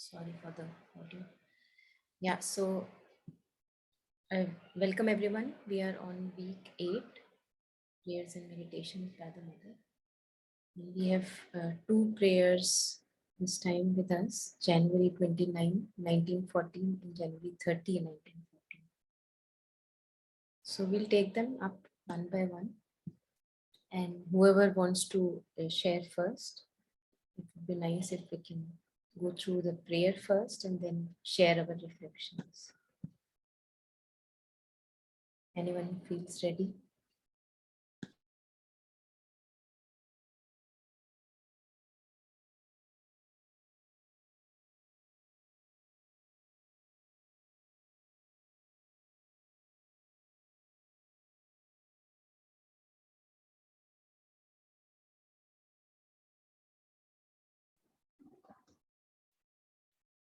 Sorry for the audio. Yeah, so welcome everyone. We are on week 8, prayers and meditations by the Mother. And we have two prayers this time with us, January 29, 1914 and January 30, 1914. So we'll take them up one by one. And whoever wants to share first, it would be nice if we can go through the prayer first and then share our reflections. Anyone feels ready?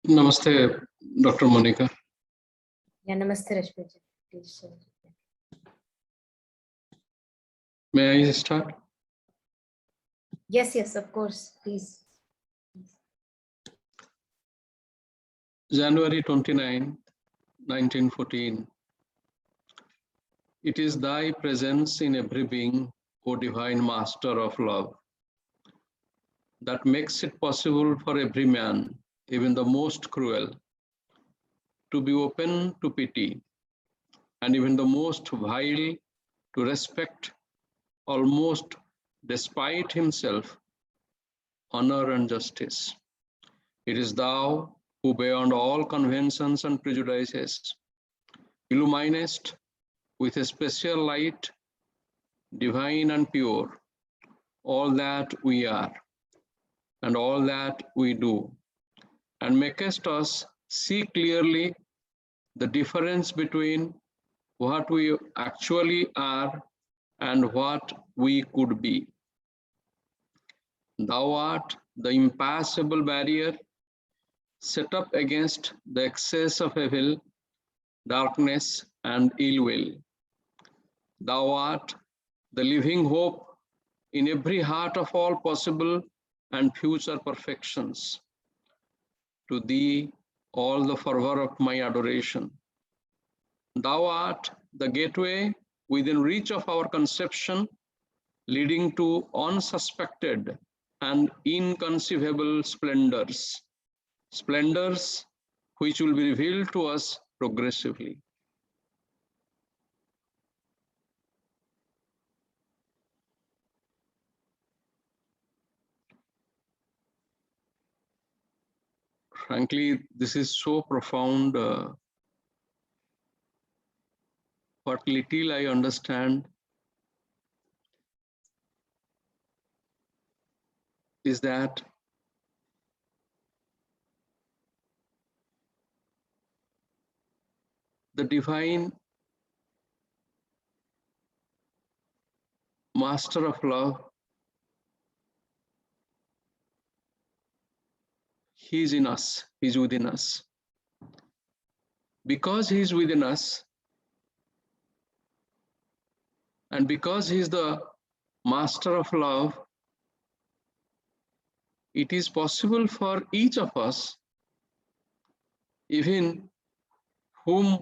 Namaste, Dr. Monica. Yeah, namaste, Rashmi. Please share. May I start? Yes, of course, please. January 29, 1914. It is thy presence in every being, O divine master of love, that makes it possible for every man, even the most cruel, to be open to pity, and even the most vile to respect, almost despite himself, honor and justice. It is thou who, beyond all conventions and prejudices, illuminest with a special light, divine and pure, all that we are and all that we do, and makest us see clearly the difference between what we actually are and what we could be. Thou art the impassable barrier set up against the excess of evil, darkness, and ill will. Thou art the living hope in every heart of all possible and future perfections. To thee, all the fervour of my adoration. Thou art the gateway within reach of our conception, leading to unsuspected and inconceivable splendours, splendours which will be revealed to us progressively. Frankly, this is so profound. What little I understand is that the divine master of love, he is in us, he is within us. Because he is within us, and because he is the master of love, it is possible for each of us, even whom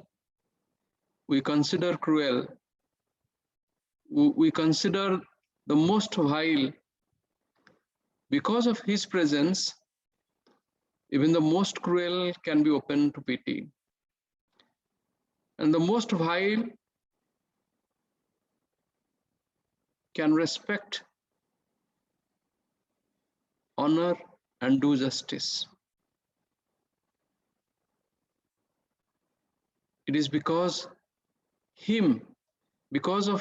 we consider cruel, we consider the most vile, because of his presence, even the most cruel can be open to pity. And the most vile can respect, honor, and do justice. It is because of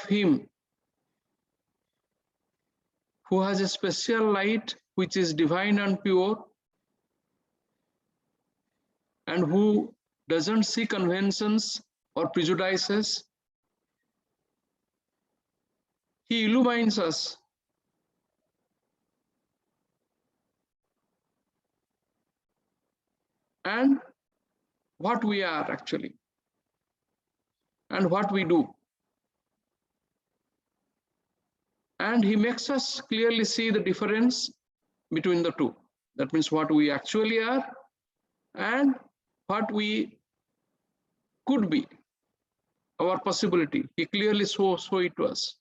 him, who has a special light which is divine and pure, and who doesn't see conventions or prejudices. He illumines us. And what we are actually, and what we do. And he makes us clearly see the difference between the two. That means what we actually are and what we could be, our possibility. He clearly show it to us.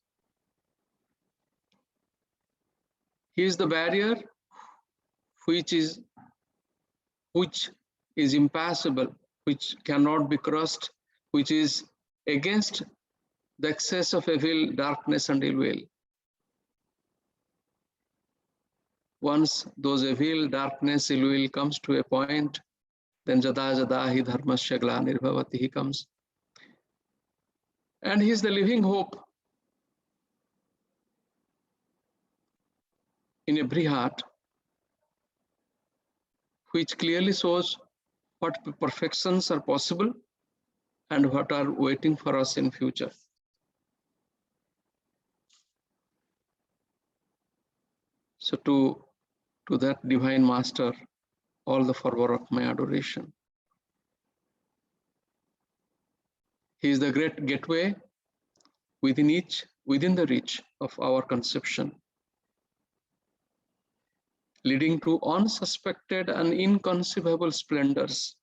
He is the barrier which is impassable, which cannot be crossed, which is against the excess of evil, darkness, and ill will. Once those evil, darkness, ill will comes to a point, then jada jada hi dharmasya glanirvavati, he comes. And he is the living hope in every heart, which clearly shows what perfections are possible and what are waiting for us in future. So to that divine master, all the fervor of my adoration. He is the great gateway within the reach of our conception, leading to unsuspected and inconceivable splendors.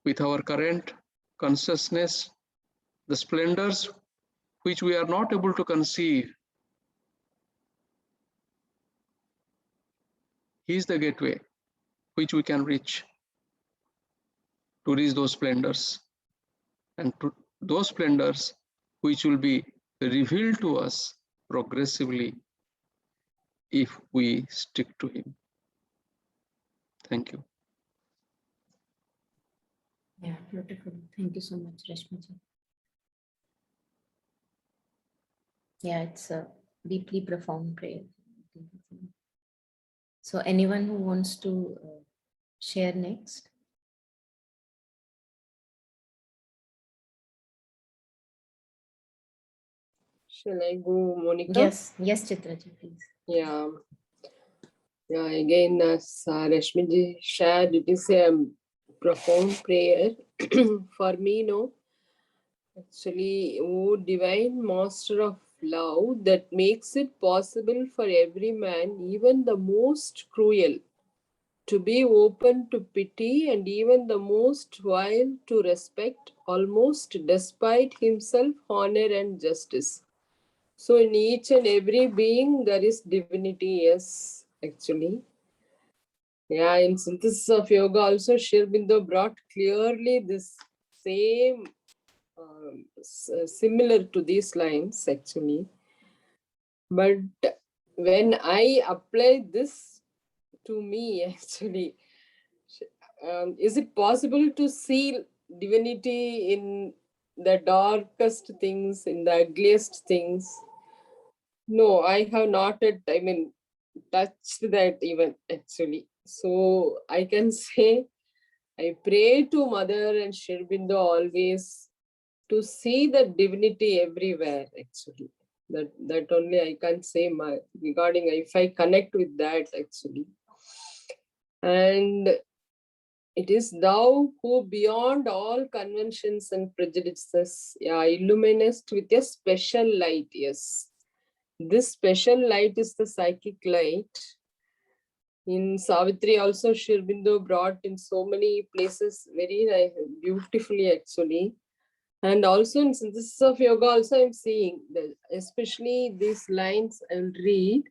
With our current consciousness, the splendors which we are not able to conceive, he is the gateway which we can reach to reach those splendors, and to those splendors which will be revealed to us progressively if we stick to him. Thank you. Yeah, beautiful. Thank you so much, Rashmi. Yeah, it's a deeply profound prayer. So anyone who wants to share next? Shall I go, Monica? Yes, Chitraji, please. Yeah. Yeah, again, as Rashmi shared, it is a profound prayer for me, no? Actually, oh divine master of love, that makes it possible for every man, even the most cruel, to be open to pity, and even the most vile to respect, almost despite himself, honor and justice. So in each and every being there is divinity, yes, actually. Yeah, in Synthesis of Yoga also, Sri Aurobindo brought clearly this same, similar to these lines actually. But when I apply this to me actually, is it possible to see divinity in the darkest things, in the ugliest things? No, I have not yet, touched that even actually. So I can say I pray to Mother and Sri Aurobindo always to see the divinity everywhere actually. That only I can say regarding if I connect with that actually. And it is thou who beyond all conventions and prejudices, yeah, illuminest with a special light, yes. This special light is the psychic light. In Savitri also, Sri Aurobindo brought in so many places very nice, beautifully actually. And also in Synthesis of Yoga also I'm seeing, that especially these lines I'll read.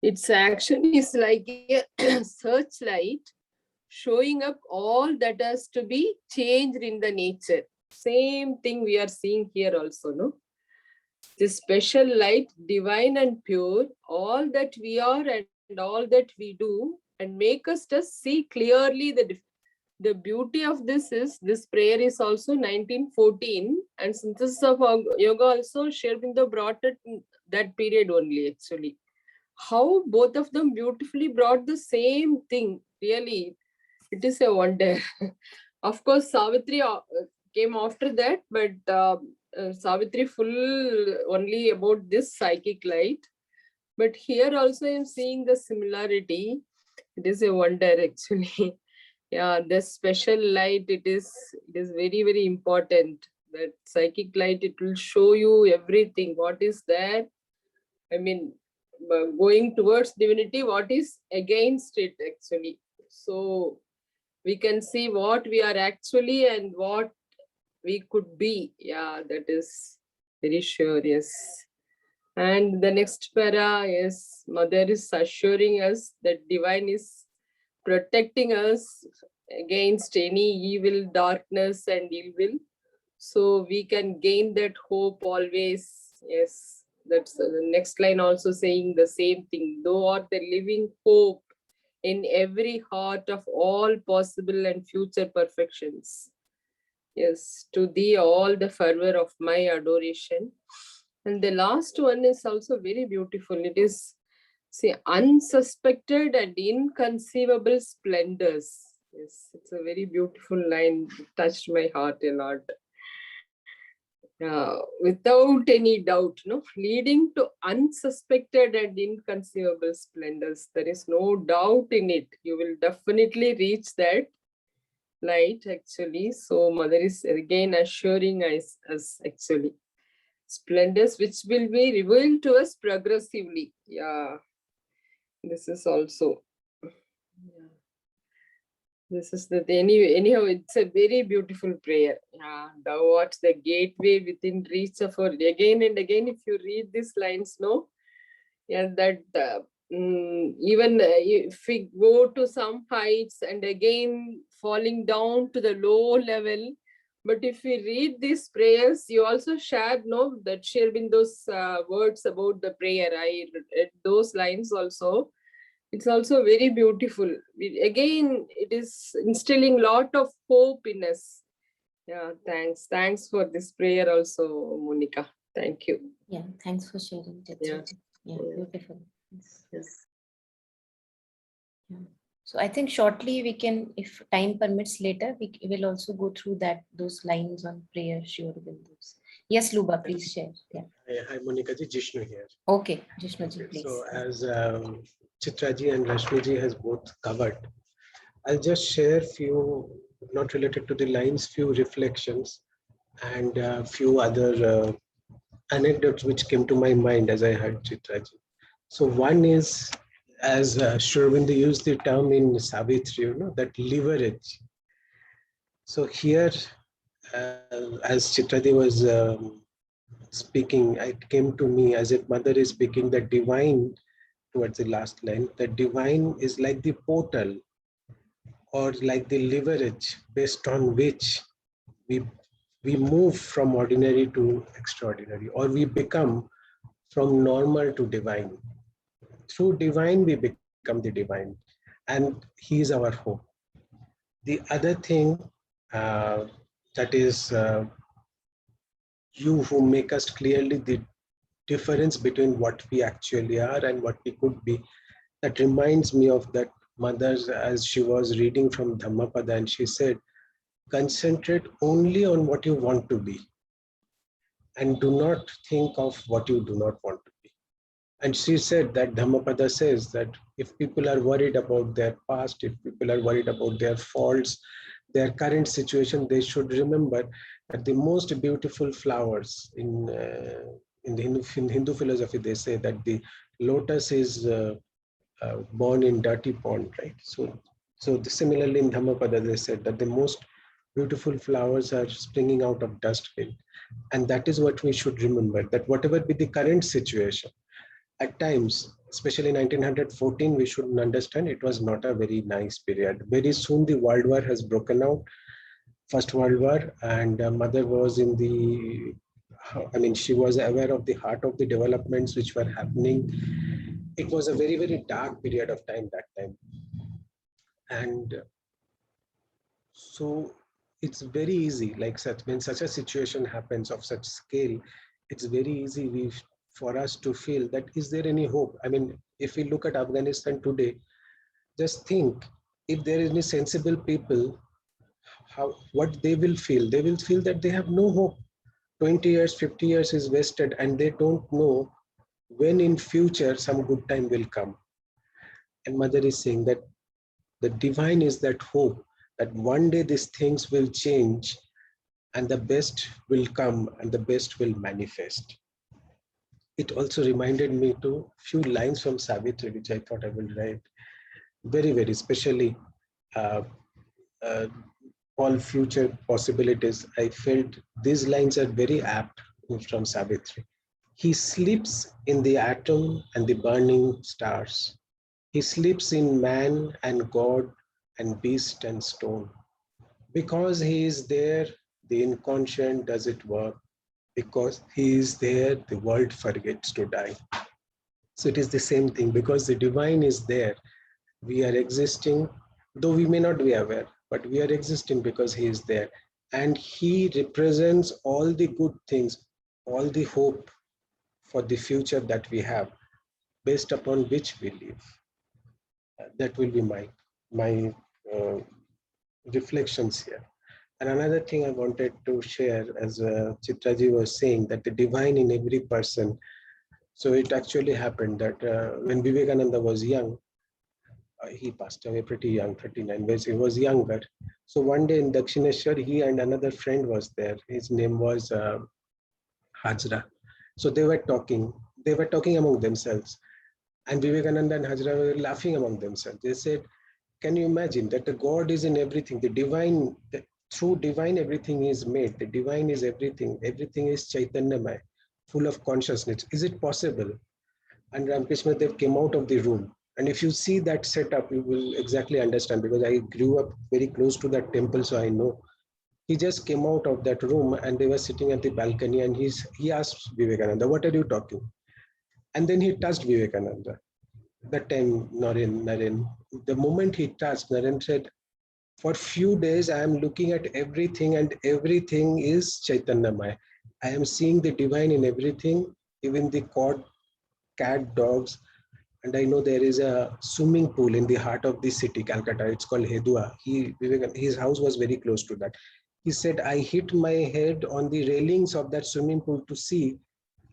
Its action is like a searchlight showing up all that has to be changed in the nature. Same thing we are seeing here also, no? This special light, divine and pure, all that we are and all that we do, and make us just see clearly the beauty of this is, this prayer is also 1914, and Synthesis of Yoga also, Sri Aurobindo brought it in that period only actually. How both of them beautifully brought the same thing, really, it is a wonder. Of course, Savitri came after that, but Savitri full only about this psychic light. But here also I'm seeing the similarity. It is a wonder actually. Yeah, the special light, it is very, very important. That psychic light, it will show you everything. What is there? I mean, going towards divinity, what is against it actually? So we can see what we are actually and what we could be. Yeah, that is very sure. Yes. And the next para, yes, Mother is assuring us that divine is protecting us against any evil, darkness, and ill will. So we can gain that hope always. Yes, that's the next line also saying the same thing. Thou art the living hope in every heart of all possible and future perfections. Yes, to thee all the fervour of my adoration. And the last one is also very beautiful. It is, say, unsuspected and inconceivable splendours. Yes, it's a very beautiful line. It touched my heart a lot. Without any doubt, no, leading to unsuspected and inconceivable splendors. There is no doubt in it. You will definitely reach that light, actually. So, Mother is again assuring us actually splendors which will be revealed to us progressively. Yeah, this is also. Yeah. This is the anyhow, it's a very beautiful prayer. Yeah, thou art the gateway within reach of our. Again and again, if you read these lines, no, yeah, that even if we go to some heights and again falling down to the low level, but if we read these prayers, you also shared, no, that share in those words about the prayer. I read those lines also. It's also very beautiful. Again, it is instilling lot of hope in us. Yeah, thanks for this prayer also, Monica. Thank you. Yeah, thanks for sharing, Yeah. Chaitra. Yeah, Yeah. beautiful. Yes. Yes. Yeah. So I think shortly we can, if time permits later, we will also go through those lines on prayer, Sri Aurobindo's. Yes, Luba, please share. Yeah. Hi, Monica ji, Jishnu here. Okay, Jishnuji, Okay, please. so as Chitra ji and Rashmi ji has both covered, I'll just share few, not related to the lines, few reflections and a few other anecdotes which came to my mind as I heard Chitra ji. So one is, as Sri Aurobindo used the term in Savitri, that leverage. So here, as Chitradi was speaking, it came to me as if Mother is speaking the divine towards the last line. The divine is like the portal or like the leverage based on which we we move from ordinary to extraordinary, or we become from normal to divine. Through divine, we become the divine, and He is our hope. The other thing that is you who make us clearly the difference between what we actually are and what we could be. That reminds me of that mother as she was reading from Dhammapada, and she said, concentrate only on what you want to be and do not think of what you do not want to be. And she said that Dhammapada says that if people are worried about their past, if people are worried about their faults, their current situation, they should remember that the most beautiful flowers in the Hindu philosophy, they say that the lotus is born in dirty pond, right? So similarly in Dhammapada, they said that the most beautiful flowers are springing out of dustbin. And that is what we should remember, that whatever be the current situation, at times, especially 1914, we should understand it was not a very nice period. Very soon the World War has broken out, First World War, and Mother was in the, she was aware of the heart of the developments which were happening. It was a very, very dark period of time that time. And so it's very easy, like when such a situation happens of such scale, it's very easy for us to feel that, is there any hope? If we look at Afghanistan today, just think, if there is any sensible people, what they will feel? They will feel that they have no hope. 20 years, 50 years is wasted, and they don't know when in future some good time will come. And Mother is saying that the divine is that hope, that one day these things will change and the best will come and the best will manifest. It also reminded me to few lines from Savitri, which I thought I will write very, very especially uh, uh, all future possibilities, I felt these lines are very apt from Savitri. He sleeps in the atom and the burning stars. He sleeps in man and God and beast and stone. Because he is there, the inconscient does it work. Because he is there, the world forgets to die. So it is the same thing. Because the divine is there, we are existing, though we may not be aware, but we are existing because he is there. And he represents all the good things, all the hope for the future that we have, based upon which we live. That will be my uh, reflections here. And another thing I wanted to share, as Chitraji was saying, that the divine in every person. So it actually happened that when Vivekananda was young, he passed away pretty young, 39, when he was younger. So one day in Dakshineshwar, he and another friend was there. His name was Hajra. So they were talking among themselves. And Vivekananda and Hajra were laughing among themselves. They said, can you imagine that the God is in everything? The divine, through divine, everything is made. The divine is everything. Everything is Chaitanyamaya, full of consciousness. Is it possible? And Ramakrishna Dev came out of the room. And if you see that setup, you will exactly understand, because I grew up very close to that temple, so I know. He just came out of that room and they were sitting at the balcony, and he asked Vivekananda, what are you talking? And then he touched Vivekananda. That time, Naren, the moment he touched, Naren said, for few days, I am looking at everything and everything is Chaitanyamaya. I am seeing the divine in everything, even the cat, dogs. And I know there is a swimming pool in the heart of the city, Calcutta. It's called Hedua. His house was very close to that. He said, I hit my head on the railings of that swimming pool to see,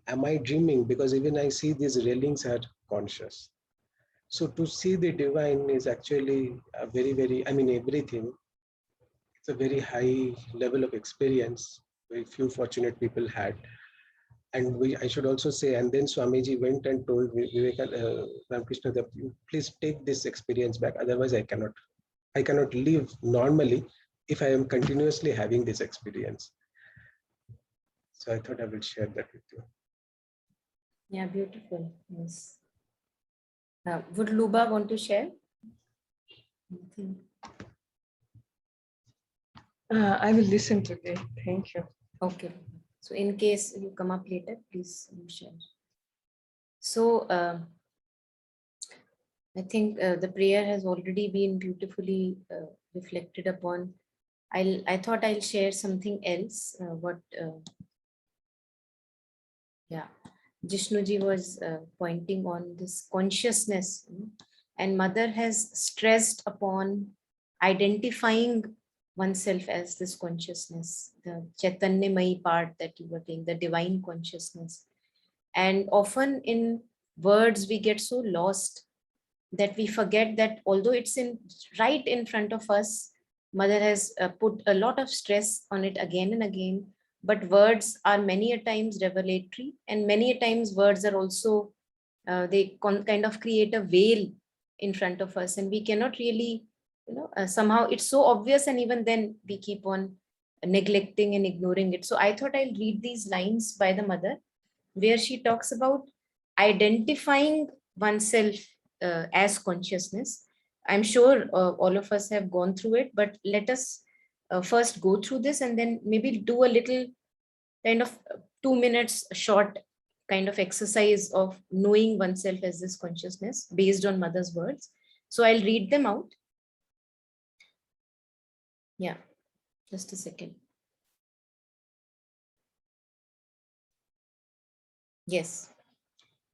am I dreaming? Because even I see these railings are conscious. So to see the divine is actually a very, I mean, everything. It's a very high level of experience. Very few fortunate people had. And I should also say, and then Swamiji went and told Ramakrishna that please take this experience back. Otherwise, I cannot live normally if I am continuously having this experience. So I thought I will share that with you. Yeah, beautiful. Yes. Would Luba want to share? Anything? I will listen today. Thank you. Okay. So in case you come up later, please share. So I think the prayer has already been beautifully reflected upon. I thought I'll share something else. Jishnuji was pointing on this consciousness, and Mother has stressed upon identifying oneself as this consciousness, the Chaitanyamai part that you were saying, the divine consciousness. And often in words, we get so lost that we forget that although it's right in front of us, Mother has put a lot of stress on it again and again. But words are many a times revelatory, and many a times words are also, they kind of create a veil in front of us, and we cannot really, somehow it's so obvious, and even then we keep on neglecting and ignoring it. So I thought I'll read these lines by the Mother, where she talks about identifying oneself as consciousness. I'm sure all of us have gone through it, but let us first go through this and then maybe do a little kind of 2 minutes short kind of exercise of knowing oneself as this consciousness based on Mother's words. So I'll read them out. Yeah, just a second. Yes.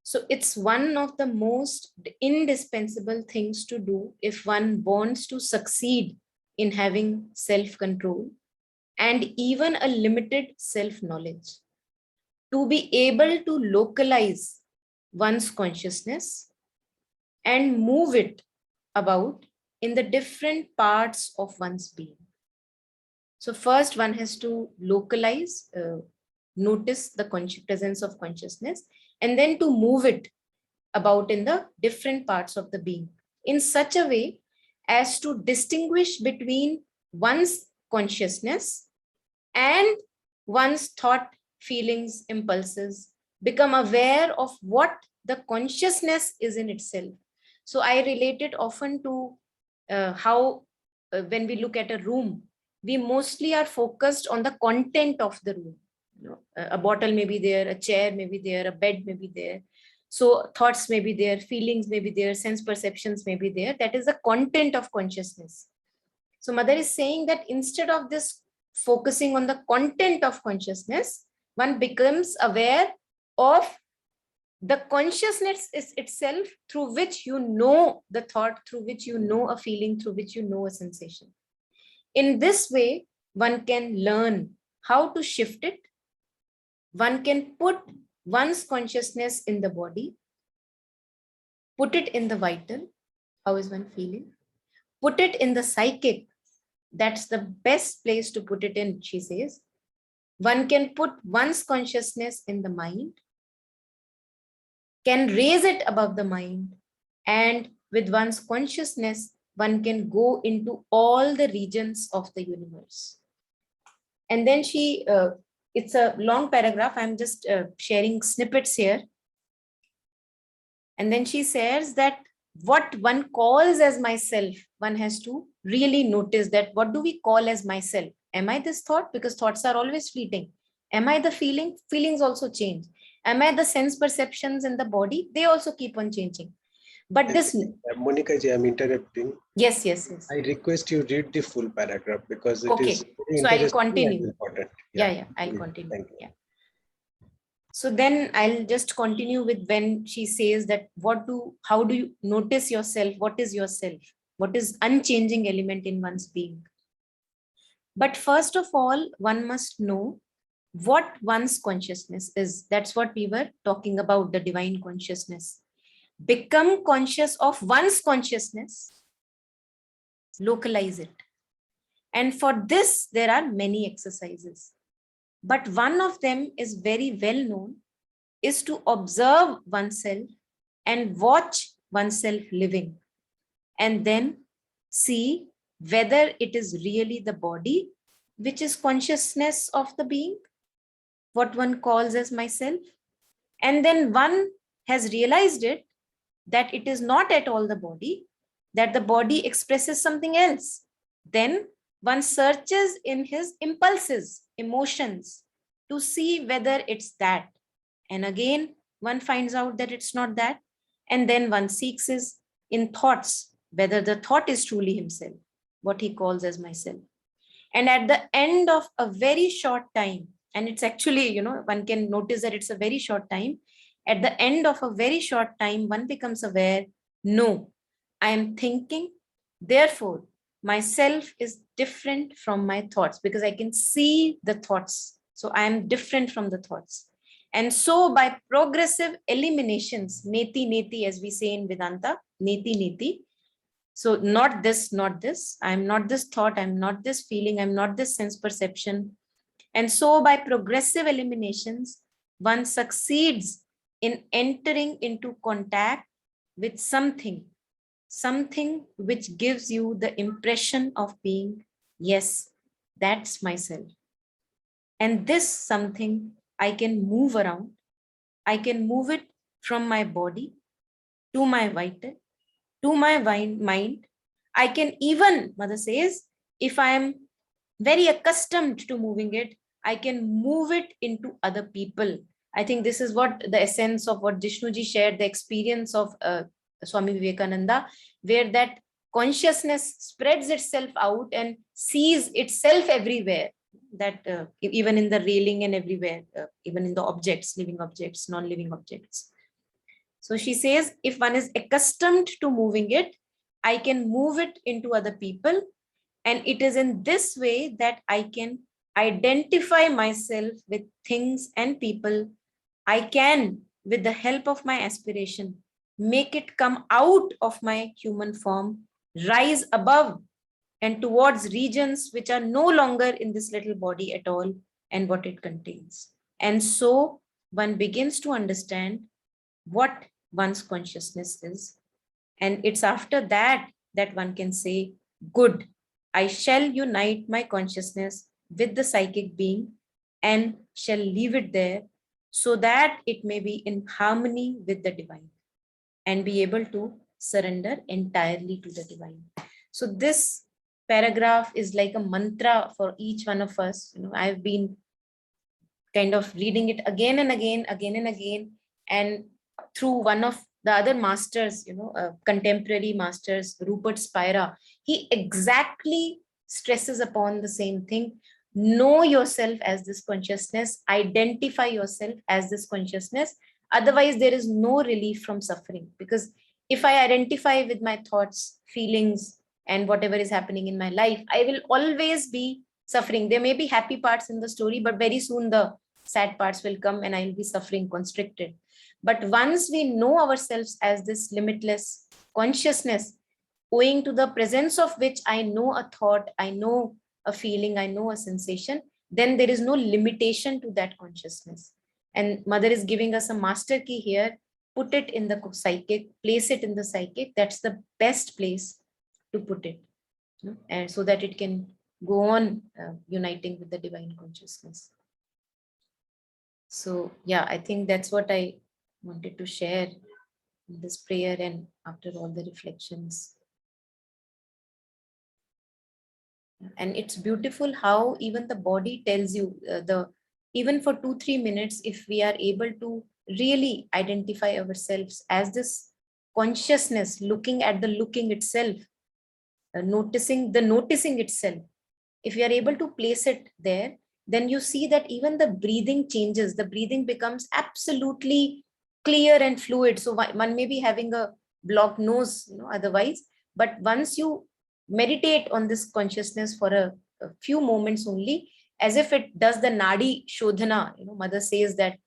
So it's one of the most indispensable things to do if one wants to succeed in having self-control and even a limited self-knowledge. To be able to localize one's consciousness and move it about in the different parts of one's being. So first one has to localize, notice the presence of consciousness, and then to move it about in the different parts of the being in such a way as to distinguish between one's consciousness and one's thought, feelings, impulses, become aware of what the consciousness is in itself. So I relate it often to how when we look at a room, we mostly are focused on the content of the room. You know, a bottle may be there, a chair may be there, a bed may be there. So thoughts may be there, feelings may be there, sense perceptions may be there. That is the content of consciousness. So mother is saying that instead of this focusing on the content of consciousness, one becomes aware of the consciousness is itself, through which you know the thought, through which you know a feeling, through which you know a sensation. In this way, one can learn how to shift it. One can put one's consciousness in the body, put it in the vital, how is one feeling, put it in the psychic, that's the best place to put it in, she says. One can put one's consciousness in the mind, can raise it above the mind, and with one's consciousness, one can go into all the regions of the universe. And then she, it's a long paragraph, I'm just sharing snippets here. And then she says that what one calls as myself, one has to really notice that what do we call as myself? Am I this thought? Because thoughts are always fleeting. Am I the feeling? Feelings also change. Am I the sense perceptions in the body? They also keep on changing. But this, Monica ji, I'm interrupting. yes. I request you read the full paragraph because it Okay. is very So I'll interesting continue. and important. Yeah, I'll please. continue. Thank you. Yeah. So then I'll just continue with when she says that how do you notice yourself? What is yourself? What is unchanging element in one's being? But first of all, one must know what one's consciousness is. That's what we were talking about, the divine consciousness. Become conscious of one's consciousness, localize it. And for this, there are many exercises. But one of them is very well known, is to observe oneself and watch oneself living, and then see whether it is really the body, which is consciousness of the being, what one calls as myself. And then one has realized it, that it is not at all the body, that the body expresses something else. Then one searches in his impulses, emotions, to see whether it's that. And again, one finds out that it's not that. And then one seeks his in thoughts, whether the thought is truly himself, what he calls as myself. And at the end of a very short time, and it's actually, one can notice that it's a very short time. At the end of a very short time, one becomes aware, no, I am thinking, therefore, myself is different from my thoughts, because I can see the thoughts. So I am different from the thoughts. And so by progressive eliminations, neti neti, as we say in Vedanta, neti neti. So not this, I'm not this thought, I'm not this feeling, I'm not this sense perception. And so by progressive eliminations, one succeeds in entering into contact with something which gives you the impression of being, yes, that's myself. And this something I can move around. I can move it from my body to my vital, to my mind. I can even, mother says, if I am very accustomed to moving it, I can move it into other people. I think this is what the essence of what Jishnuji shared, the experience of Swami Vivekananda, where that consciousness spreads itself out and sees itself everywhere, that even in the railing and everywhere, even in the objects, living objects, non-living objects. So she says, if one is accustomed to moving it, I can move it into other people. And it is in this way that I can identify myself with things and people. I can, with the help of my aspiration, make it come out of my human form, rise above and towards regions which are no longer in this little body at all and what it contains. And so one begins to understand what one's consciousness is. And it's after that that one can say, good, I shall unite my consciousness with the psychic being and shall leave it there so that it may be in harmony with the divine and be able to surrender entirely to the divine. So this paragraph is like a mantra for each one of us. I've been kind of reading it again and again, again and again, and through one of the other masters, contemporary masters, Rupert Spira, he exactly stresses upon the same thing. Know yourself as this consciousness, identify yourself as this consciousness. Otherwise, there is no relief from suffering. Because if I identify with my thoughts, feelings, and whatever is happening in my life, I will always be suffering. There may be happy parts in the story, but very soon the sad parts will come and I will be suffering constricted. But once we know ourselves as this limitless consciousness, owing to the presence of which I know a thought, I know a feeling, I know a sensation, then there is no limitation to that consciousness. And Mother is giving us a master key here. Put it in the psychic, place it in the psychic. That's the best place to put it, and so that it can go on uniting with the divine consciousness. So yeah, I think that's what I wanted to share in this prayer and after all the reflections. And it's beautiful how even the body tells you, even for 2-3 minutes, if we are able to really identify ourselves as this consciousness, looking at the looking itself, noticing the noticing itself, if we are able to place it there, then you see that even the breathing changes. The breathing becomes absolutely clear and fluid. So one may be having a blocked nose, otherwise, but once you meditate on this consciousness for a few moments only, as if it does the nadi shodhana, Mother says that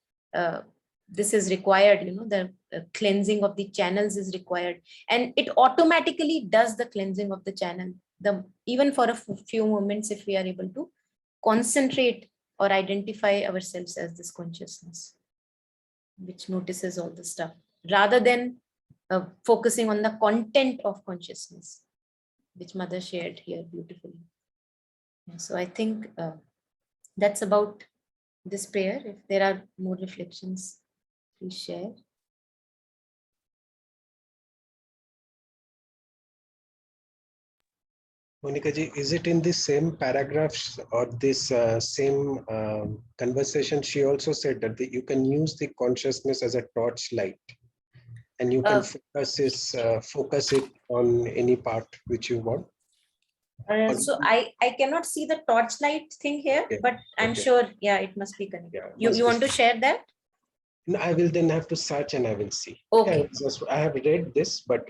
this is required, the cleansing of the channels is required, and it automatically does the cleansing of the channel. Even for a few moments, if we are able to concentrate or identify ourselves as this consciousness, which notices all the stuff, rather than focusing on the content of consciousness, which Mother shared here beautifully. So I think that's about this prayer. If there are more reflections, please share. Monica ji, is it in the same paragraphs or this same conversation? She also said that you can use the consciousness as a torchlight, and you can focus it on any part which you want. So I cannot see the torchlight thing here, Okay. but I'm sure, yeah, it must be connected. Yeah, you want to share that? No, I will then have to search and I will see. Okay. Yeah, I have read this, but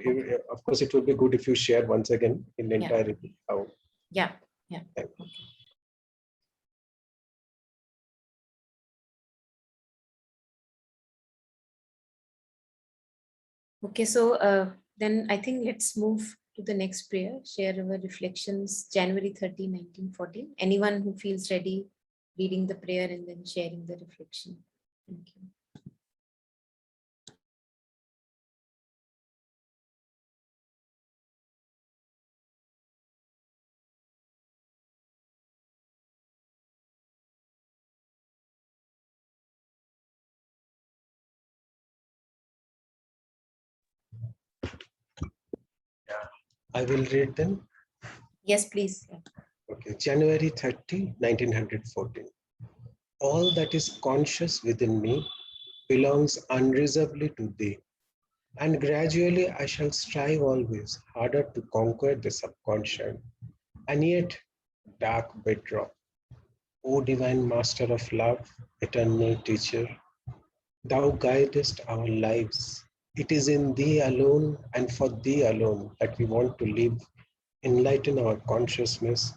of course it will be good if you share once again in entirety. How? Yeah. Thank you. Okay. Okay, so then I think let's move to the next prayer. Share our reflections, January 30, 1914. Anyone who feels ready reading the prayer and then sharing the reflection. Thank you. I will read them. Yes, please. Okay, January 30, 1914. All that is conscious within me belongs unreservedly to thee, and gradually I shall strive always harder to conquer the subconscious and yet dark bedrock. O divine master of love, eternal teacher, thou guidest our lives. It is in thee alone and for thee alone that we want to live. Enlighten our consciousness,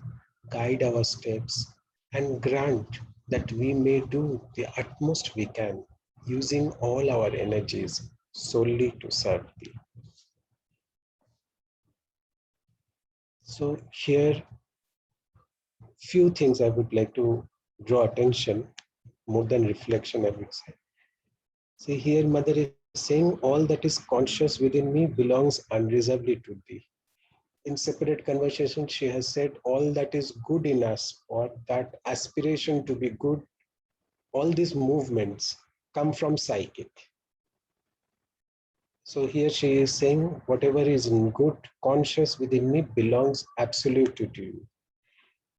guide our steps, and grant that we may do the utmost we can, using all our energies solely to serve thee. So here, few things I would like to draw attention, more than reflection, I would say. See here, Mother is saying all that is conscious within me belongs unreservedly to thee. In separate conversation, she has said all that is good in us, or that aspiration to be good, all these movements come from psychic. So here she is saying, whatever is in good, conscious within me belongs absolutely to you.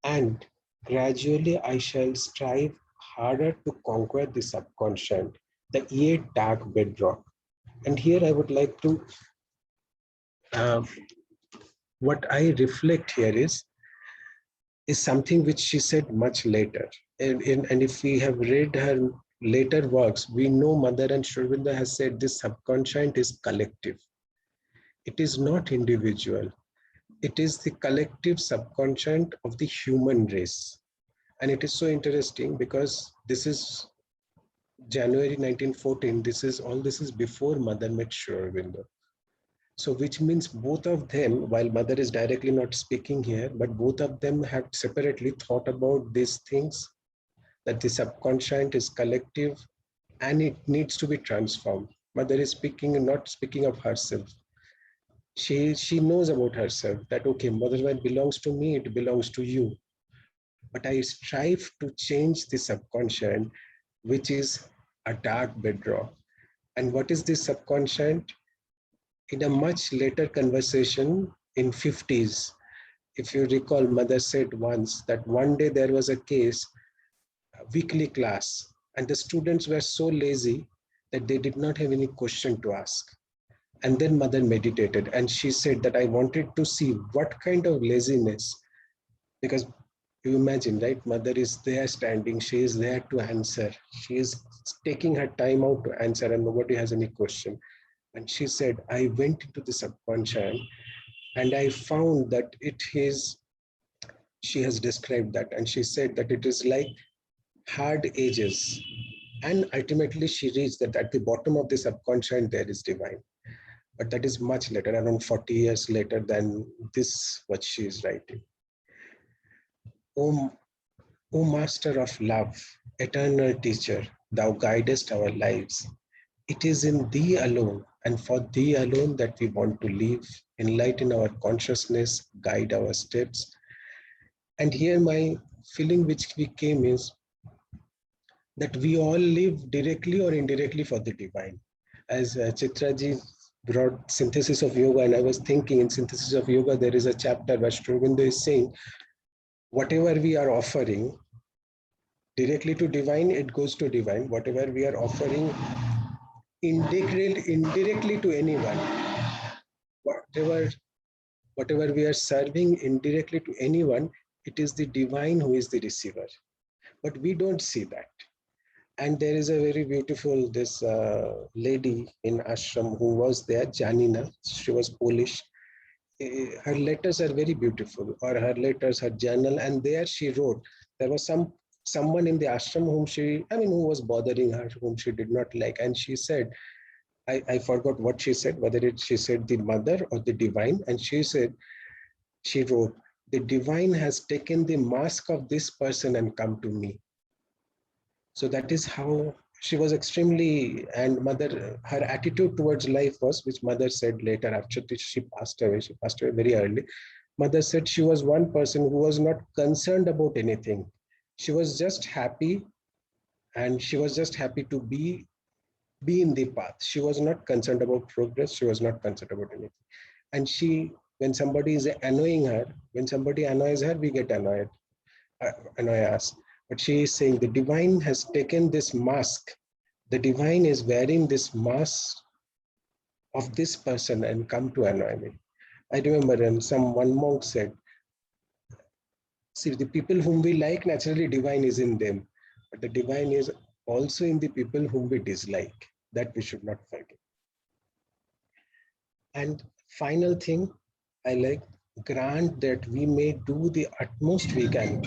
And gradually I shall strive harder to conquer the subconscious, the yet dark bedrock. And here I would like to, what I reflect here is something which she said much later. And if we have read her later works, we know Mother and Sri Aurobindo has said this subconscious is collective. It is not individual. It is the collective subconscious of the human race. And it is so interesting because this is January 1914. This is before Mother met Sri Aurobindo. So which means both of them, while Mother is directly not speaking here, but both of them have separately thought about these things, that the subconscious is collective and it needs to be transformed. Mother is speaking, not speaking of herself. She knows about herself that, okay, motherhood belongs to me, it belongs to you. But I strive to change the subconscious, which is a dark bedrock. And what is this subconscious? In a much later conversation in 50s, if you recall, Mother said once that one day there was a case, a weekly class, and the students were so lazy that they did not have any question to ask. And then Mother meditated and she said that I wanted to see what kind of laziness, because you imagine, right? Mother is there standing, she is there to answer. She is taking her time out to answer and nobody has any question. And she said, I went into the subconscious and I found that it is, she has described that, and she said that it is like hard edges. And ultimately she reached that at the bottom of the subconscious there is divine. But that is much later, around 40 years later than this, what she is writing. O, o Master of love, eternal teacher, thou guidest our lives. It is in thee alone and for thee alone that we want to live, enlighten our consciousness, guide our steps. And here my feeling which we came is that we all live directly or indirectly for the divine. As Chitraji brought synthesis of yoga, and I was thinking in synthesis of yoga, there is a chapter where Sri Aurobindo is saying, whatever we are offering directly to divine, it goes to divine. Whatever we are offering indirectly to anyone, whatever we are serving indirectly to anyone, it is the divine who is the receiver. But we don't see that. And there is a very beautiful, this lady in ashram who was there, Janina, she was Polish. Her letters are very beautiful, or her letters, her journal, and there she wrote, there was someone in the ashram who was bothering her, whom she did not like. And she said, I forgot what she said, whether she said the mother or the divine. And she said, she wrote, the divine has taken the mask of this person and come to me. So that is how she was extremely, and Mother, her attitude towards life was, which Mother said later after she passed away very early. Mother said she was one person who was not concerned about anything. She was just happy, and she was just happy to be in the path. She was not concerned about progress. She was not concerned about anything. And when somebody is annoying her, when somebody annoys her, we get annoy us. But she is saying the divine has taken this mask. The divine is wearing this mask of this person and come to annoy me. I remember one monk said, see, the people whom we like, naturally divine is in them. But the divine is also in the people whom we dislike. That we should not forget. And final thing, I like, grant that we may do the utmost we can,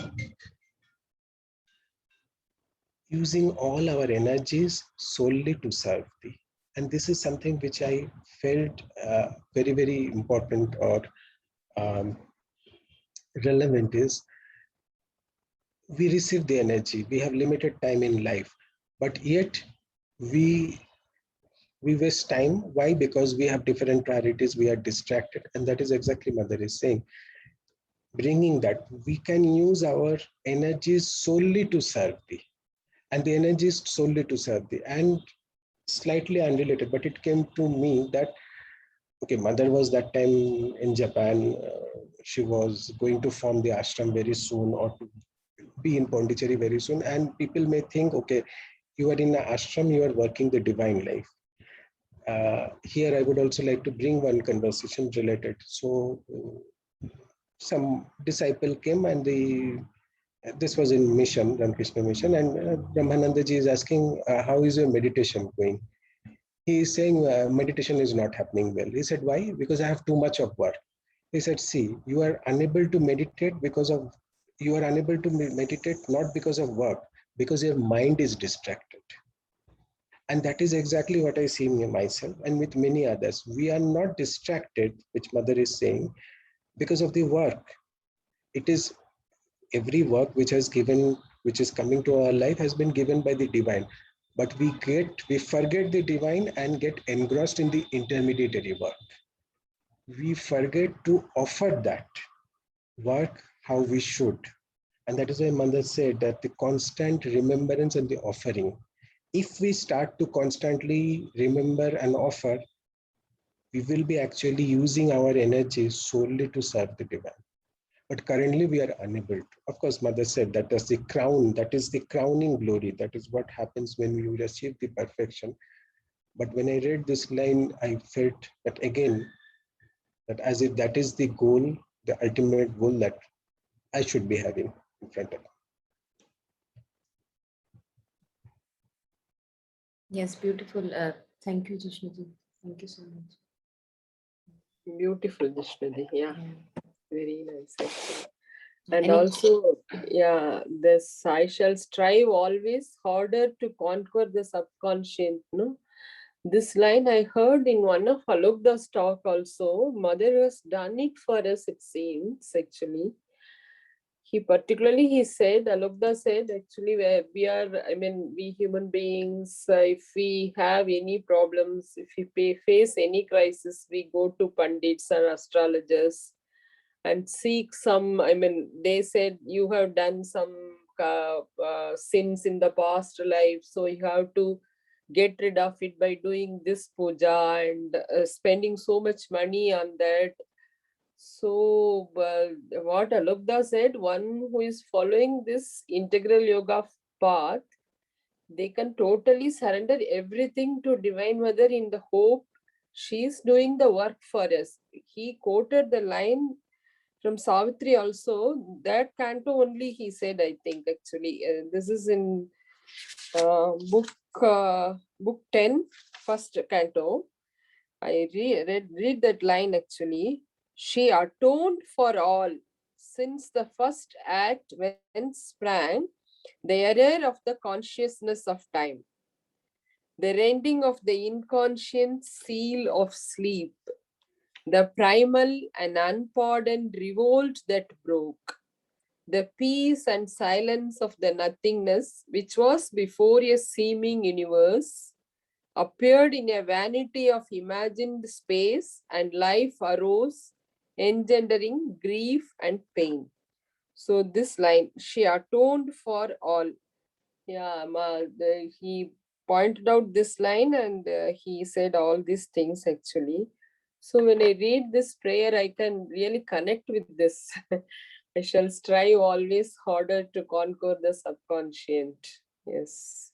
using all our energies solely to serve thee. And this is something which I felt very, very important or relevant is, we receive the energy, we have limited time in life, but yet we We waste time. Why? Because we have different priorities, we are distracted. And that is exactly Mother is saying. Bringing that, we can use our energies solely to serve thee. And the energy is solely to serve thee. And slightly unrelated, but it came to me that, okay, Mother was that time in Japan. She was going to form the ashram very soon, or to be in Pondicherry very soon. And people may think, okay, you are in an ashram, you are working the divine life. Here, I would also like to bring one conversation related. So, some disciple came, and this was in mission, Ramakrishna mission, and Brahmananda ji is asking, how is your meditation going? He is saying, meditation is not happening well. He said, why? Because I have too much of work. He said, see, you are unable to meditate meditate not because of work, because your mind is distracted. And that is exactly what I see in myself and with many others. We are not distracted, which Mother is saying, because of the work. It is every work which is coming to our life has been given by the divine. But we forget the divine and get engrossed in the intermediary work. We forget to offer that work how we should. And that is why Mother said that the constant remembrance and the offering. If we start to constantly remember and offer, we will be actually using our energy solely to serve the divine. But currently we are unable to. Of course, Mother said that is the crown, that is the crowning glory. That is what happens when you receive the perfection. But when I read this line, I felt that again, that as if that is the goal, the ultimate goal that I should be having in front of me. Yes, beautiful. Thank you, Jishnuji. Thank you so much. Beautiful, Jishnuji. Yeah, Yeah. very nice. Actually. And And also, yeah, this I shall strive always harder to conquer the subconscious. No, this line I heard in one of Alokda's talk also. Mother has done it for us, it seems, actually. He said, Alokda said, actually, we are, I mean, we human beings, if we have any problems, if we face any crisis, we go to Pandits and astrologers and seek some, I mean, they said you have done some sins in the past life, so you have to get rid of it by doing this puja and spending so much money on that. So what Alokda said, one who is following this integral yoga path, they can totally surrender everything to Divine Mother in the hope she is doing the work for us. He quoted the line from Savitri also, that canto only he said, I think, actually. This is in book 10, first canto. I read that line actually. She atoned for all, since the first act when sprang the error of the consciousness of time, the rending of the inconscient seal of sleep, the primal and unpardoned revolt that broke, the peace and silence of the nothingness which was before a seeming universe, appeared in a vanity of imagined space, and life arose, engendering grief and pain. So this line, she atoned for all. Yeah, he pointed out this line, and he said all these things actually. So when I read this prayer, I can really connect with this. I shall strive always harder to conquer the subconscious. Yes.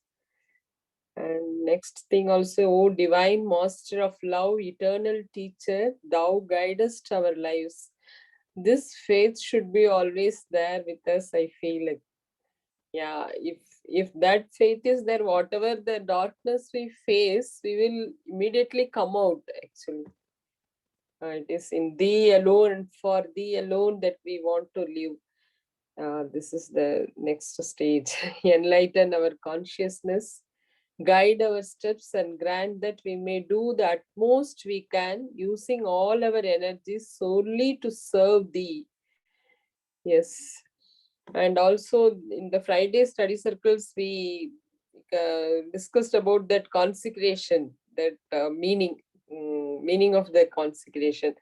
And next thing also, oh divine master of love, eternal teacher, thou guidest our lives. This faith should be always there with us, I feel like. Yeah, if that faith is there, whatever the darkness we face, we will immediately come out actually. It is in thee alone and for thee alone that we want to live. This is the next stage. Enlighten our consciousness, guide our steps, and grant that we may do the utmost we can, using all our energies solely to serve thee. Yes. And also in the Friday study circles, we discussed about that consecration, that meaning of the consecration.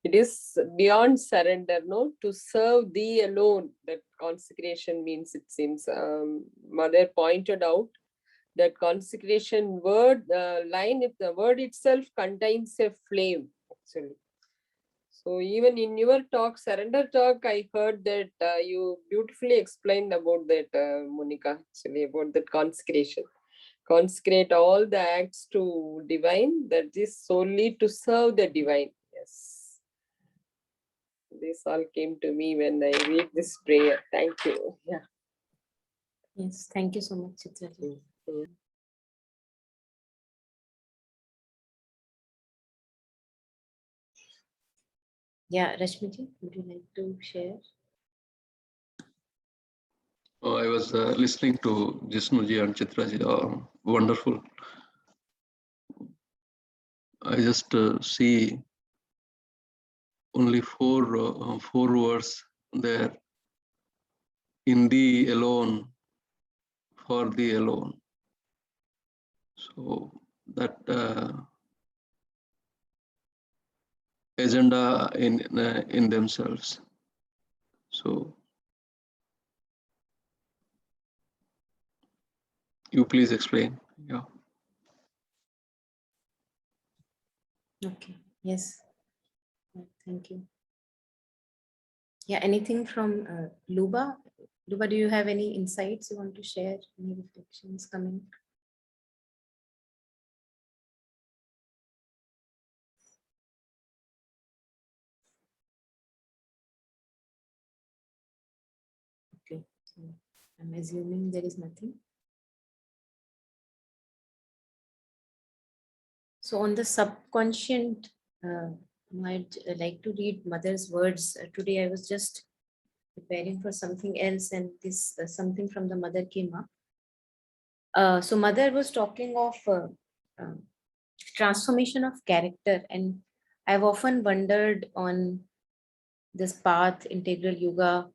It is beyond surrender, no, to serve thee alone. That consecration means, it seems. Mother pointed out that consecration word line, if the word itself contains a flame, actually. So even in your talk, surrender talk, I heard that you beautifully explained about that, Monica, actually, about that consecration. Consecrate all the acts to divine, that is solely to serve the divine. Yes. This all came to me when I read this prayer. Thank you. Yeah. Yes, thank you so much, Chitra ji. Mm. Yeah, Rashmi ji, would you like to share? Oh, I was listening to Jisnuji and Chitraji. Wonderful. I just see only four words there. In thee alone, for thee alone. So that agenda in themselves. So you please explain. Yeah. Okay, yes, thank you. Yeah, anything from Luba? Luba, do you have any insights you want to share? Any reflections coming? Okay, so I'm assuming there is nothing. So on the subconscient, I'd like to read Mother's words. Today I was just preparing for something else, and this something from the Mother came up. So Mother was talking of transformation of character, and I've often wondered on this path, integral yoga,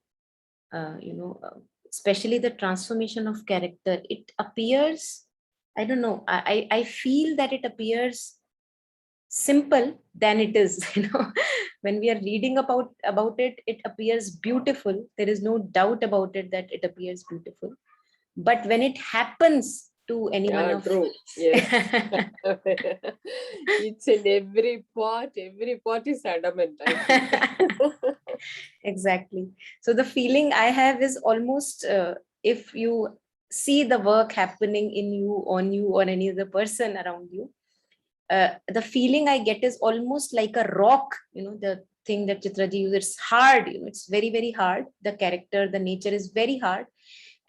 especially the transformation of character. It appears, I don't know, I feel that it appears simple than it is. When we are reading about it, it appears beautiful. There is no doubt about it that it appears beautiful. But when it happens to anyone Yeah, of true. Yes. Each and every part is adamant, I think. Exactly. So the feeling I have is almost if you see the work happening in you, on you, or any other person around you, the feeling I get is almost like a rock. The thing that Chitraji used, it's hard. It's very, very hard. The character, the nature is very hard,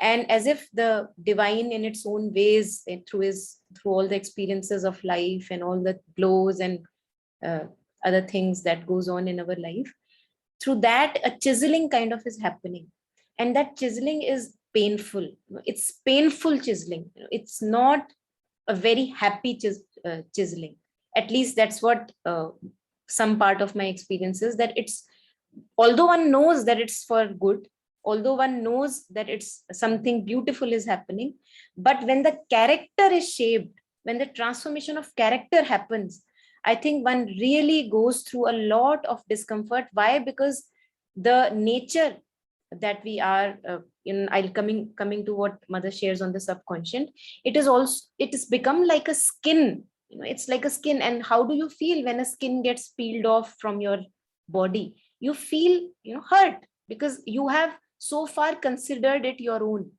and as if the divine, in its own ways, through all the experiences of life and all the blows and uh, other things that goes on in our life, through that a chiseling kind of is happening, and that chiseling is painful. It's painful chiseling. It's not a very happy chiseling. At least that's what some part of my experience is, that it's, although one knows that it's for good, although one knows that it's something beautiful is happening, but when the character is shaped, when the transformation of character happens, I think one really goes through a lot of discomfort. Why? Because the nature that we are I'll coming to what Mother shares on the subconscious, it is also, it has become like a skin. It's like a skin. And how do you feel when a skin gets peeled off from your body? You feel hurt, because you have so far considered it your own.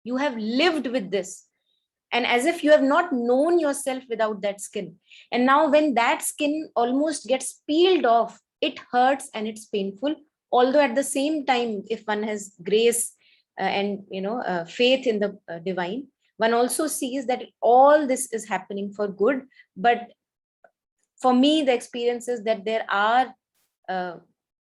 You have lived with this, and as if you have not known yourself without that skin. And now when that skin almost gets peeled off, it hurts and it's painful. Although at the same time, if one has grace and faith in the divine, one also sees that all this is happening for good. But for me, the experience is that there are uh,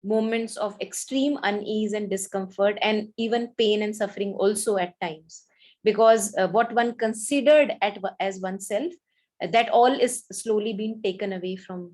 moments of extreme unease and discomfort, and even pain and suffering also at times, because what one considered as oneself, that all is slowly being taken away from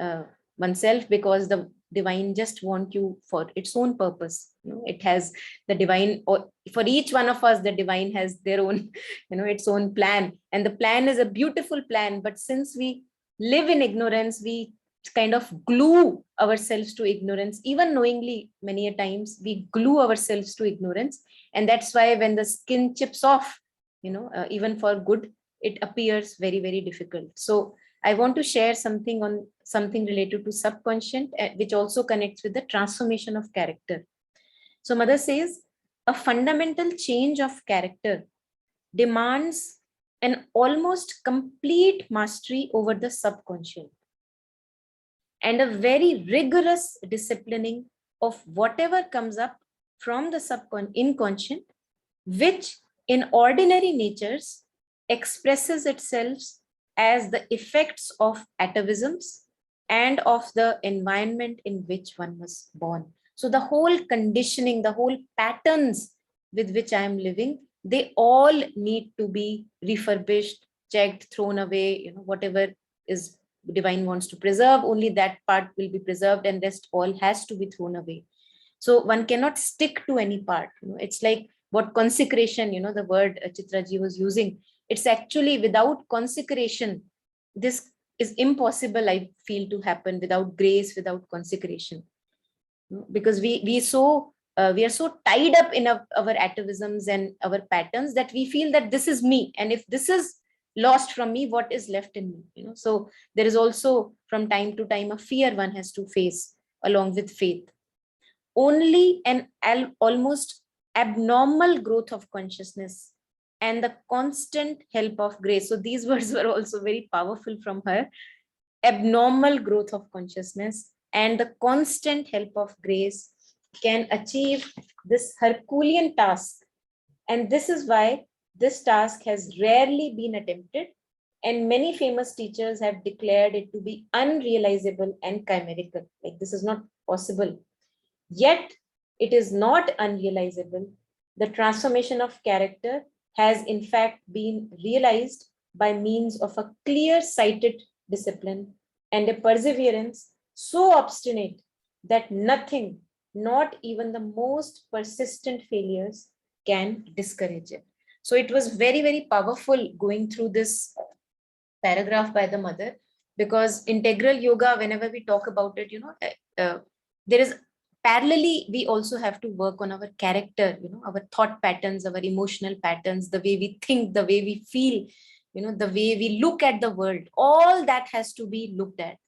uh, oneself, because divine just want you for its own purpose. It has the divine, or for each one of us, the divine has their own, its own plan. And the plan is a beautiful plan. But since we live in ignorance, we kind of glue ourselves to ignorance, even knowingly. Many a times we glue ourselves to ignorance. And that's why when the skin chips off, even for good, it appears very, very difficult. So I want to share something related to subconscious, which also connects with the transformation of character. So Mother says, a fundamental change of character demands an almost complete mastery over the subconscious and a very rigorous disciplining of whatever comes up from the inconscient, which in ordinary natures expresses itself as the effects of atavisms and of the environment in which one was born. So the whole conditioning, the whole patterns with which I am living, they all need to be refurbished, checked, thrown away. Whatever is divine wants to preserve, only that part will be preserved, and rest all has to be thrown away. So one cannot stick to any part. It's like what consecration, the word Chitraji was using. It's actually without consecration, this is impossible, I feel, to happen without grace, without consecration. Because we are so tied up in our atavisms and our patterns that we feel that this is me. And if this is lost from me, what is left in me? So there is also from time to time a fear one has to face along with faith. Only an almost abnormal growth of consciousness and the constant help of grace. So these words were also very powerful from her. Abnormal growth of consciousness and the constant help of grace can achieve this Herculean task. And this is why this task has rarely been attempted, and many famous teachers have declared it to be unrealizable and chimerical. Like, this is not possible. Yet it is not unrealizable. The transformation of character has in fact been realized by means of a clear-sighted discipline and a perseverance so obstinate that nothing, not even the most persistent failures, can discourage it. So it was very, very powerful going through this paragraph by the mother, because integral yoga, whenever we talk about it, there is parallelly, we also have to work on our character, our thought patterns, our emotional patterns, the way we think, the way we feel, the way we look at the world. All that has to be looked at.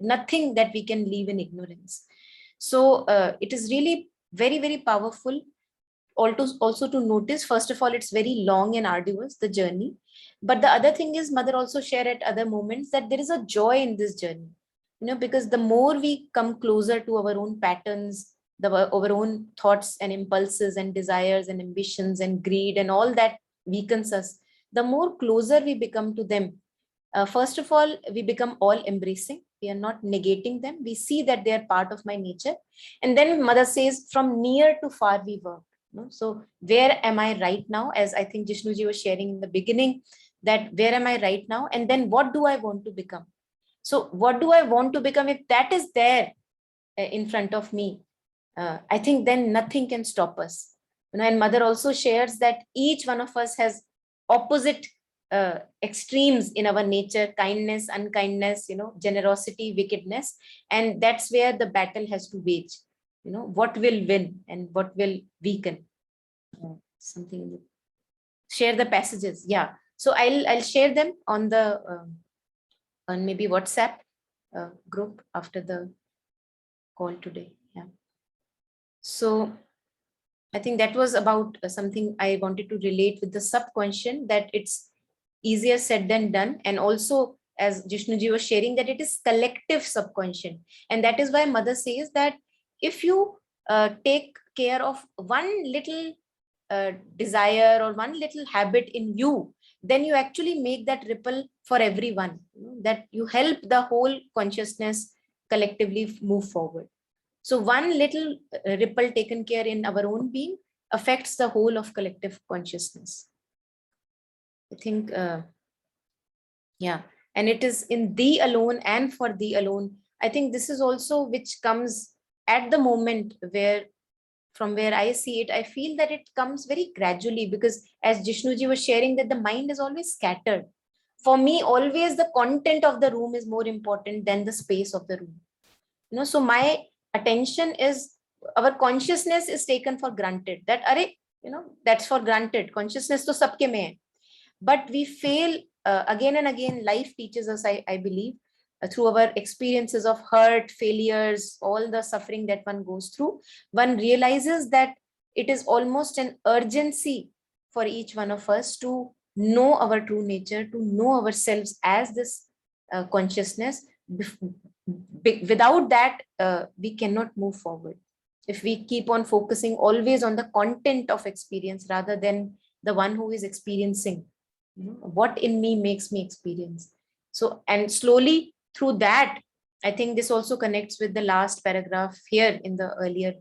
Nothing that we can leave in ignorance. So it is really very, very powerful. Also to notice, first of all, it's very long and arduous, the journey. But the other thing is, mother also shared at other moments that there is a joy in this journey. Because the more we come closer to our own patterns, our own thoughts and impulses and desires and ambitions and greed and all that weakens us, the more closer we become to them. First of all, we become all embracing. We are not negating them. We see that they are part of my nature. And then mother says, from near to far we work. So where am I right now? As I think Jishnuji was sharing in the beginning, that where am I right now? And then what do I want to become? So what do I want to become? If that is there in front of me, I think then nothing can stop us. And mother also shares that each one of us has opposite extremes in our nature: kindness, unkindness, generosity, wickedness. And that's where the battle has to wage. What will win and what will weaken. Something. Share the passages. Yeah. So I'll share them on the on maybe WhatsApp group after the call today. Yeah. So I think that was about something I wanted to relate with the subconscious, that it's easier said than done. And also, as Jishnuji was sharing, that it is collective subconscious. And that is why mother says that if you take care of one little desire or one little habit in you, then you actually make that ripple for everyone, that you help the whole consciousness collectively move forward. So one little ripple taken care in our own being affects the whole of collective consciousness. I think, yeah. And it is in thee alone and for thee alone I think this is also which comes at the moment where, from where I see it, I feel that it comes very gradually, because as Jishnuji was sharing, that the mind is always scattered. For me, always the content of the room is more important than the space of the room. So my attention is, our consciousness is taken for granted, that that's for granted. Consciousness to sabke mein hai. But we fail again and again. Life teaches us, I believe, through our experiences of hurt, failures, all the suffering that one goes through, one realizes that it is almost an urgency for each one of us to know our true nature, to know ourselves as this consciousness. Without that, we cannot move forward. If we keep on focusing always on the content of experience rather than the one who is experiencing, what in me makes me experience. So, and slowly through that, I think this also connects with the last paragraph here in the earlier,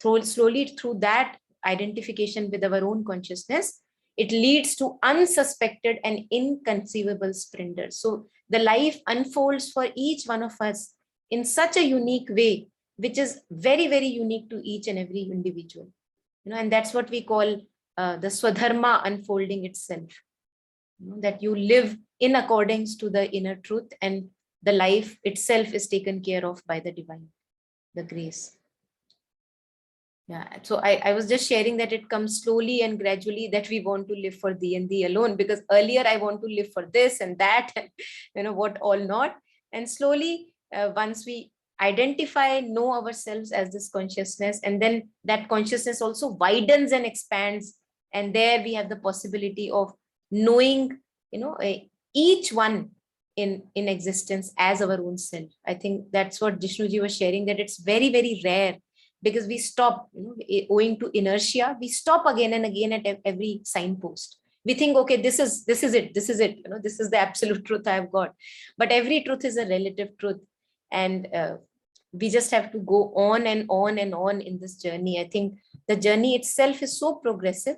slowly through that identification with our own consciousness, it leads to unsuspected and inconceivable splendours. So the life unfolds for each one of us in such a unique way, which is very, very unique to each and every individual. And that's what we call the Swadharma unfolding itself. That you live in accordance to the inner truth, and the life itself is taken care of by the divine, the grace. Yeah, so I was just sharing that it comes slowly and gradually, that we want to live for thee and thee alone, because earlier I want to live for this and that, and what all not. And slowly, once we identify, know ourselves as this consciousness, and then that consciousness also widens and expands, and there we have the possibility of knowing, each one in existence as our own self. I think that's what Jishnuji was sharing, that it's very, very rare, because we stop, owing to inertia, we stop again and again at every signpost. We think, okay, this is it, this is it, this is the absolute truth I've got. But every truth is a relative truth, and we just have to go on and on and on in this journey. I think the journey itself is so progressive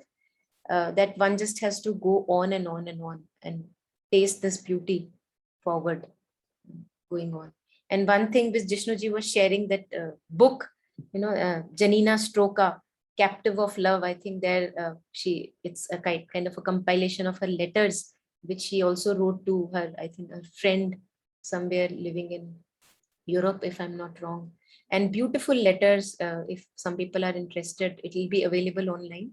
that one just has to go on and on and on and taste this beauty forward, going on. And one thing which Jishnuji was sharing, that book, Janina Stroka, Captive of Love. I think there it's a kind of a compilation of her letters, which she also wrote to her, I think, a friend somewhere living in Europe, if I'm not wrong. And beautiful letters. If some people are interested, it will be available online.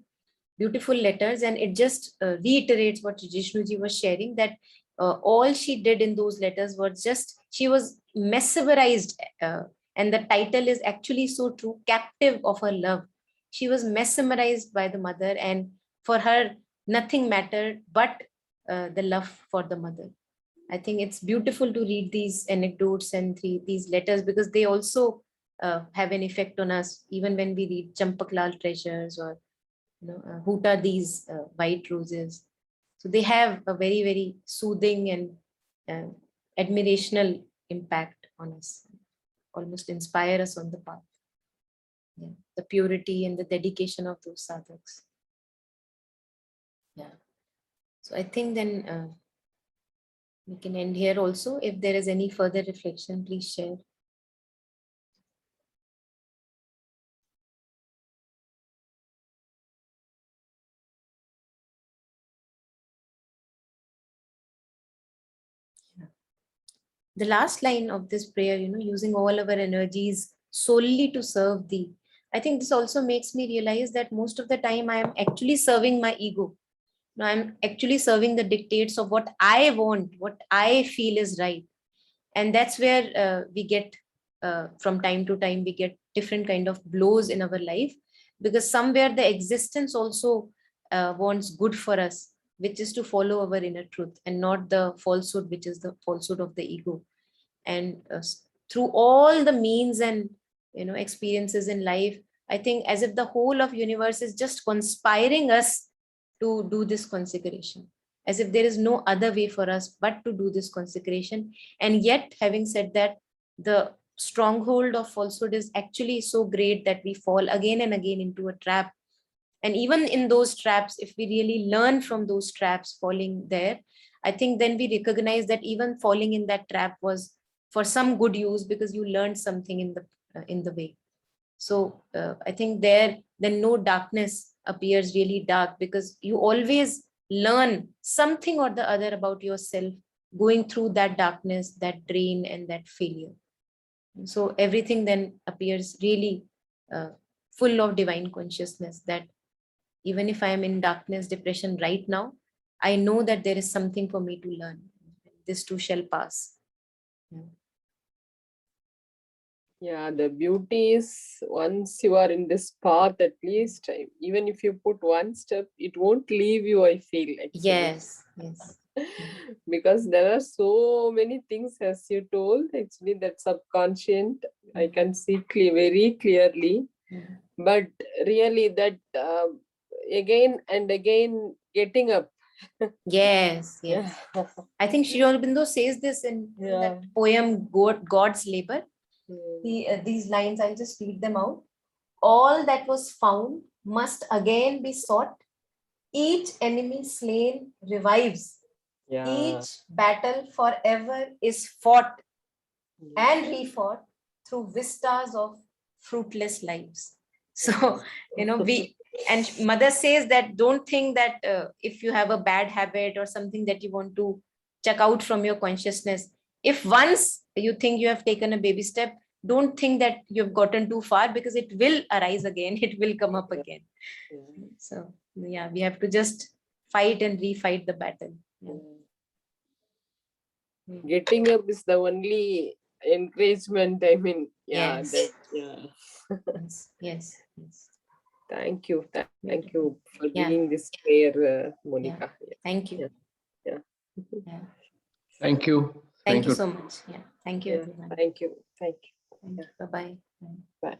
Beautiful letters, and it just reiterates what Jishnuji was sharing, that all she did in those letters was just, she was mesmerized, and the title is actually so true, Captive of Her Love. She was mesmerized by the mother, and for her nothing mattered but the love for the mother. I think it's beautiful to read these anecdotes and these letters, because they also have an effect on us, even when we read Champaklal Treasures, or Hoot Are These White Roses. So they have a very, very soothing and admirational impact on us, almost inspire us on the path. Yeah. The purity and the dedication of those sadhaks. Yeah. So I think then we can end here also. If there is any further reflection, please share. The last line of this prayer, using all our energies solely to serve thee. I think this also makes me realize that most of the time I am actually serving my ego. I'm actually serving the dictates of what I want, what I feel is right. And that's where we get, from time to time, we get different kind of blows in our life, because somewhere the existence also wants good for us, which is to follow our inner truth and not the falsehood, which is the falsehood of the ego. And through all the means and experiences in life, I think as if the whole of universe is just conspiring us to do this consecration, as if there is no other way for us but to do this consecration. And yet, having said that, the stronghold of falsehood is actually so great that we fall again and again into a trap. And even in those traps, if we really learn from those traps, falling there, I think then we recognize that even falling in that trap was for some good use, because you learned something in the way. So I think then no darkness appears really dark, because you always learn something or the other about yourself going through that darkness, that drain, and that failure. So everything then appears really full of divine consciousness, that even if I am in darkness, depression right now, I know that there is something for me to learn. This too shall pass. Yeah. Yeah, the beauty is once you are in this path, at least, even if you put one step, it won't leave you, I feel, actually. Yes, yes. Because there are so many things, as you told, actually, that subconscious, I can see very clearly. Mhm. But really, that again and again getting up. Yes, yes. Yeah. I think Sri Aurobindo says this in Yeah. that poem God's Labor. Mm. These lines, I'll just read them out. All that was found must again be sought. Each enemy slain revives. Yeah. Each battle forever is fought and refought through vistas of fruitless lives. So, and mother says that don't think that if you have a bad habit or something that you want to check out from your consciousness, if once you think you have taken a baby step, don't think that you've gotten too far, because it will arise again, it will come up again. Yeah. So yeah, we have to just fight and refight the battle. Yeah. Getting up is the only encouragement. I mean, yeah, Yes. that, yeah. Yes, yes. Thank you. Thank Beautiful. you for Yeah. being this prayer, Monica. Yeah. Thank you. Yeah. Yeah. Yeah. Thank you. Thank you so much. Yeah. Thank you, Yeah. everyone. Thank you. Thank you. Bye-bye. Bye.